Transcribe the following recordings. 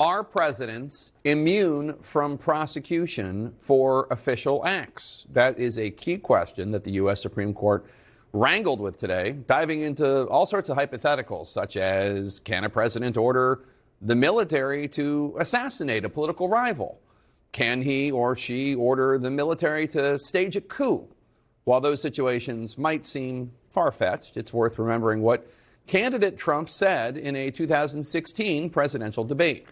Are presidents immune from prosecution for official acts? That is a key question that the U.S. Supreme Court wrangled with today, diving into all sorts of hypotheticals, such as, can a president order the military to assassinate a political rival? Can he or she order the military to stage a coup? While those situations might seem far-fetched, it's worth remembering what candidate Trump said in a 2016 presidential debate.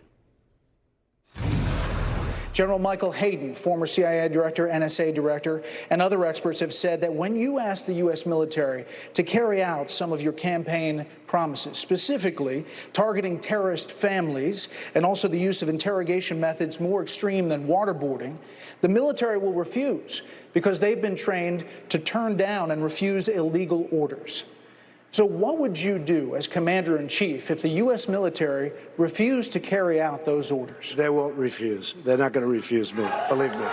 General Michael Hayden, former CIA director, NSA director, and other experts have said that when you ask the U.S. military to carry out some of your campaign promises, specifically targeting terrorist families and also the use of interrogation methods more extreme than waterboarding, the military will refuse because they've been trained to turn down and refuse illegal orders. So what would you do as commander-in-chief if the U.S. military refused to carry out those orders? They won't refuse. They're not going to refuse me, believe me.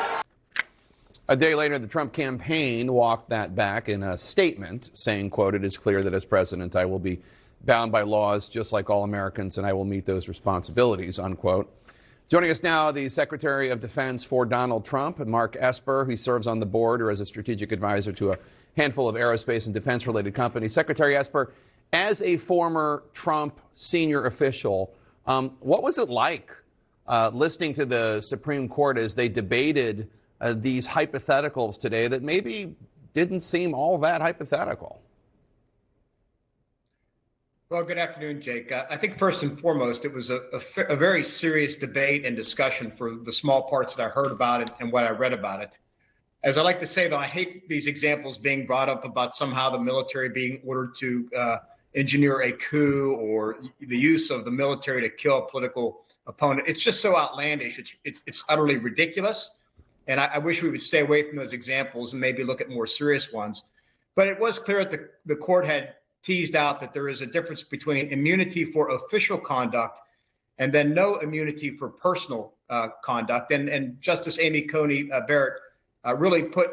A day later, the Trump campaign walked that back in a statement saying, quote, "It is clear that as president, I will be bound by laws just like all Americans, and I will meet those responsibilities," unquote. Joining us now, the Secretary of Defense for Donald Trump, Mark Esper, who serves on the board or as a strategic advisor to a handful of aerospace and defense-related companies. Secretary Esper, as a former Trump senior official, what was it like listening to the Supreme Court as they debated these hypotheticals today that maybe didn't seem all that hypothetical? Well, good afternoon, Jake. I think first and foremost, it was a very serious debate and discussion for the small parts that I heard about it and what I read about it. As I like to say, though, I hate these examples being brought up about somehow the military being ordered to engineer a coup or the use of the military to kill a political opponent. It's just so outlandish. It's utterly ridiculous. And I wish we would stay away from those examples and maybe look at more serious ones. But it was clear that the court had teased out that there is a difference between immunity for official conduct and then no immunity for personal conduct. And Justice Amy Coney Barrett really put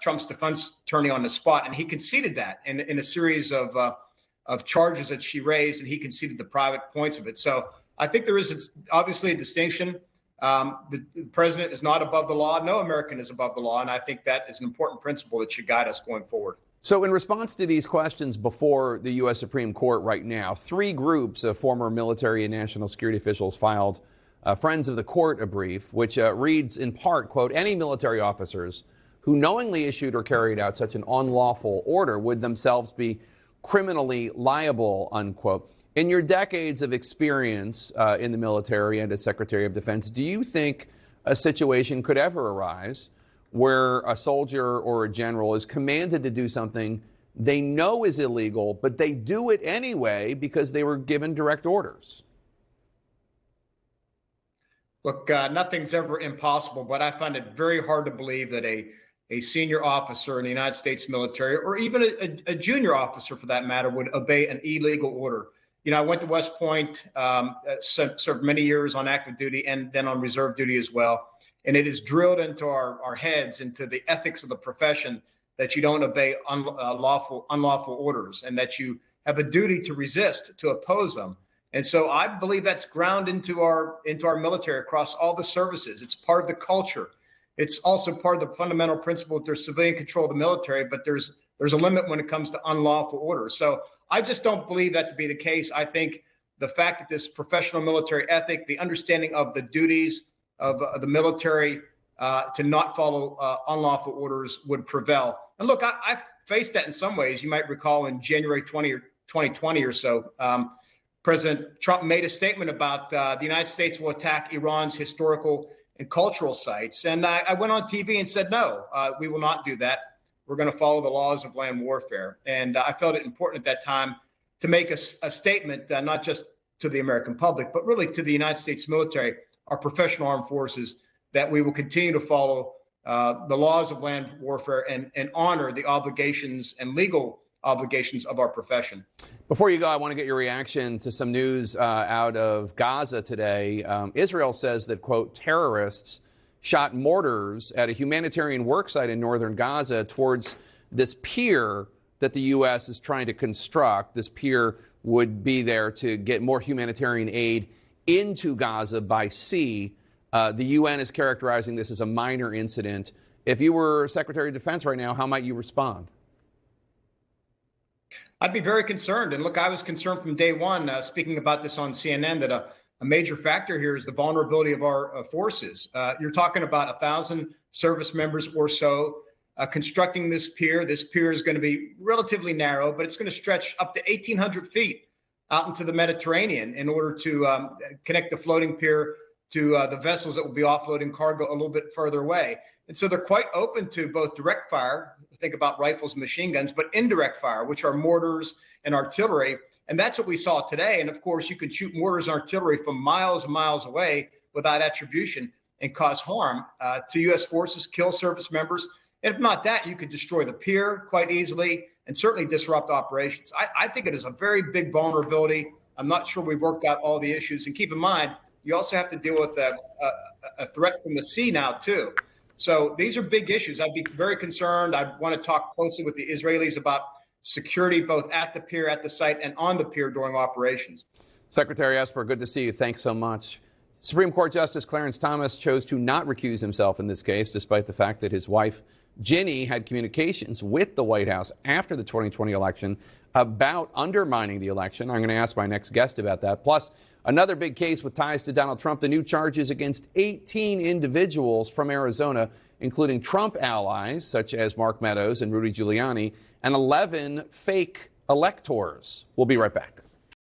Trump's defense attorney on the spot, and he conceded that in a series of charges that she raised, and he conceded the private points of it. So I think there is obviously a distinction. The president is not above the law. No American is above the law, and I think that is an important principle that should guide us going forward. So in response to these questions before the U.S. Supreme Court right now, 3 groups of former military and national security officials filed Friends of the Court a brief, which reads in part, quote, "Any military officers who knowingly issued or carried out such an unlawful order would themselves be criminally liable," unquote. In your decades of experience in the military and as Secretary of Defense, do you think a situation could ever arise where a soldier or a general is commanded to do something they know is illegal, but they do it anyway because they were given direct orders? Look, nothing's ever impossible, but I find it very hard to believe that a senior officer in the United States military, or even a junior officer for that matter, would obey an illegal order. You know, I went to West Point, served many years on active duty and then on reserve duty as well. And it is drilled into our heads, into the ethics of the profession, that you don't obey unlawful orders and that you have a duty to resist, to oppose them. And so I believe that's ground into our military across all the services. It's part of the culture. It's also part of the fundamental principle that there's civilian control of the military, but there's a limit when it comes to unlawful orders. So I just don't believe that to be the case. I think the fact that this professional military ethic, the understanding of the duties of the military to not follow unlawful orders would prevail. And look, I faced that in some ways. You might recall in January 2020 or so, President Trump made a statement about the United States will attack Iran's historical and cultural sites. And I went on TV and said, no, we will not do that. We're going to follow the laws of land warfare. And I felt it important at that time to make a statement, not just to the American public, but really to the United States military, our professional armed forces, that we will continue to follow the laws of land warfare and honor the obligations and legal obligations of our profession. Before you go, I want to get your reaction to some news out of Gaza today. Israel says that, quote, terrorists shot mortars at a humanitarian worksite in northern Gaza towards this pier that the U.S. is trying to construct. This pier would be there to get more humanitarian aid into Gaza by sea. The UN is characterizing this as a minor incident. If you were Secretary of Defense right now, how might you respond? I'd be very concerned. And look, I was concerned from day one, speaking about this on CNN, that a major factor here is the vulnerability of our forces. You're talking about 1,000 service members or so constructing this pier. This pier is going to be relatively narrow, but it's going to stretch up to 1,800 feet out into the Mediterranean in order to connect the floating pier to the vessels that will be offloading cargo a little bit further away. And so they're quite open to both direct fire, think about rifles and machine guns, but indirect fire, which are mortars and artillery. And that's what we saw today. And of course, you can shoot mortars and artillery from miles and miles away without attribution and cause harm to U.S. forces, kill service members. And if not that, you could destroy the pier quite easily and certainly disrupt operations. I think it is a very big vulnerability. I'm not sure we've worked out all the issues. And keep in mind, you also have to deal with a threat from the sea now, too. So these are big issues. I'd be very concerned. I want to talk closely with the Israelis about security, both at the pier, at the site, and on the pier during operations. Secretary Esper, good to see you. Thanks so much. Supreme Court Justice Clarence Thomas chose to not recuse himself in this case, despite the fact that his wife, Ginny, had communications with the White House after the 2020 election about undermining the election. I'm going to ask my next guest about that. Plus, another big case with ties to Donald Trump, the new charges against 18 individuals from Arizona, including Trump allies such as Mark Meadows and Rudy Giuliani, and 11 fake electors. We'll be right back.